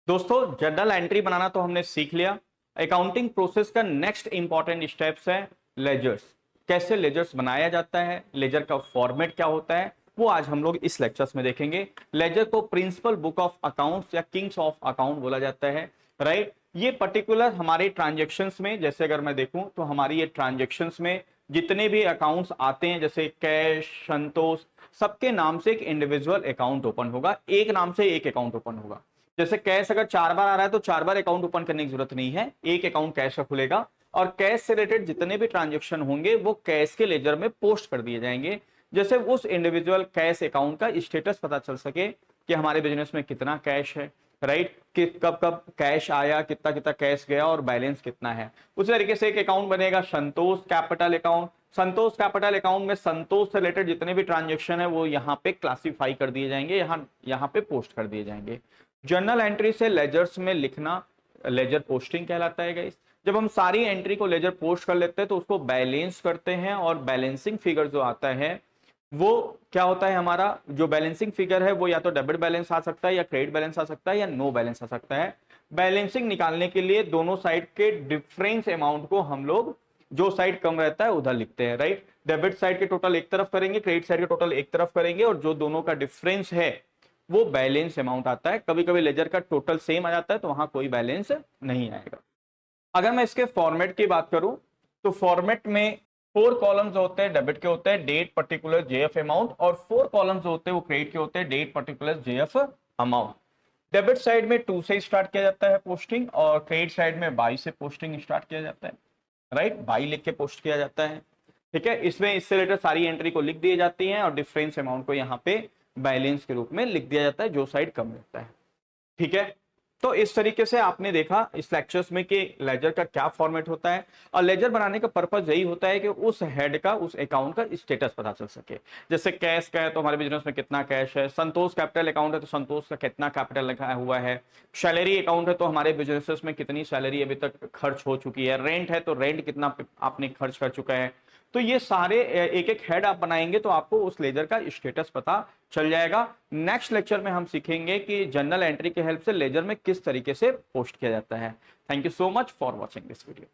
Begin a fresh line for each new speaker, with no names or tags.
दोस्तों journal entry बनाना तो हमने सीख लिया। अकाउंटिंग प्रोसेस का नेक्स्ट इंपॉर्टेंट स्टेप्स है लेजर्स। कैसे लेजर्स बनाया जाता है, लेजर का फॉर्मेट क्या होता है, वो आज हम लोग इस लेक्चर्स में देखेंगे। लेजर को प्रिंसिपल बुक ऑफ अकाउंट्स या किंग्स ऑफ अकाउंट बोला जाता है, राइट। ये पर्टिकुलर हमारे ट्रांजेक्शन्स में, जैसे अगर मैं देखूं तो हमारी ये ट्रांजेक्शन्स में जितने भी अकाउंट्स आते हैं, जैसे कैश, संतोष, सबके नाम से एक इंडिविजुअल अकाउंट ओपन होगा, एक नाम से एक अकाउंट ओपन होगा। जैसे कैश अगर 4 बार आ रहा है तो 4 बार अकाउंट ओपन करने की जरूरत नहीं है, एक अकाउंट कैश का खुलेगा और कैश से रिलेटेड जितने भी ट्रांजेक्शन होंगे वो कैश के लेजर में पोस्ट कर दिए जाएंगे। जैसे उस इंडिविजुअल कैश अकाउंट का स्टेटस पता चल सके कि हमारे बिजनेस में कितना कैश है, राइट, कि कब कब कैश आया, कितना कितना कैश गया और बैलेंस कितना है। उसी तरीके से एक अकाउंट बनेगा संतोष कैपिटल अकाउंट। संतोष कैपिटल अकाउंट में संतोष से रिलेटेड जितने भी ट्रांजेक्शन है वो यहाँ पे क्लासिफाई कर दिए जाएंगे, यहाँ पे पोस्ट कर दिए जाएंगे। जर्नल एंट्री से लेजर्स में लिखना लेजर पोस्टिंग कहलाता है गाइस। जब हम सारी एंट्री को लेजर पोस्ट कर लेते हैं तो उसको बैलेंस करते हैं और बैलेंसिंग फिगर जो आता है वो क्या होता है, हमारा जो बैलेंसिंग फिगर है वो या तो डेबिट बैलेंस आ सकता है या क्रेडिट बैलेंस आ सकता है या नो बैलेंस आ सकता है। बैलेंसिंग निकालने के लिए दोनों साइड के डिफरेंस अमाउंट को हम लोग जो साइड कम रहता है उधर लिखते हैं, राइट। डेबिट साइड के टोटल एक तरफ करेंगे, क्रेडिट साइड के टोटल एक तरफ करेंगे और जो दोनों का डिफरेंस है वो बैलेंस अमाउंट आता है। कभी कभी लेजर का टोटल सेम आ जाता है तो वहां कोई बैलेंस नहीं आएगा। अगर मैं इसके फॉर्मेट की बात करूं तो फॉर्मेट में 4 कॉलम्स होते हैं, डेबिट के होते हैं, डेट पर्टिकुलर जेएफ अमाउंट, और 4 कॉलम्स होते हैं वो क्रेडिट के होते हैं, date particular JF amount. Debit side में 2 से स्टार्ट किया जाता है पोस्टिंग और क्रेडिट साइड में बाई से पोस्टिंग स्टार्ट किया जाता है, राइट। बाई लिख के पोस्ट किया जाता है, ठीक है। इसमें इससे रिलेटेड सारी एंट्री को लिख दी जाती है और डिफरेंस अमाउंट को यहाँ पे बैलेंस के रूप में लिख दिया जाता है जो साइड कम रहता है, ठीक है। तो इस तरीके से आपने देखा इस लेक्चर्स में कि लेजर का क्या फॉर्मेट होता है। और लेजर बनाने का पर्पस यही होता है कि उस हेड का, उस अकाउंट का स्टेटस पता चल सके। जैसे कैश का है तो हमारे बिजनेस में कितना कैश है, संतोष कैपिटल अकाउंट है तो संतोष का कितना कैपिटल लिखा हुआ है, सैलरी अकाउंट है तो हमारे बिजनेसेस में कितनी सैलरी अभी तक खर्च हो चुकी है, रेंट है तो रेंट कितना आपने खर्च कर चुका है। तो ये सारे एक एक हेड आप बनाएंगे तो आपको उस लेजर का स्टेटस पता चल जाएगा। नेक्स्ट लेक्चर में हम सीखेंगे कि जर्नल एंट्री की हेल्प से लेजर में किस तरीके से पोस्ट किया जाता है। Thank you so much for watching this video.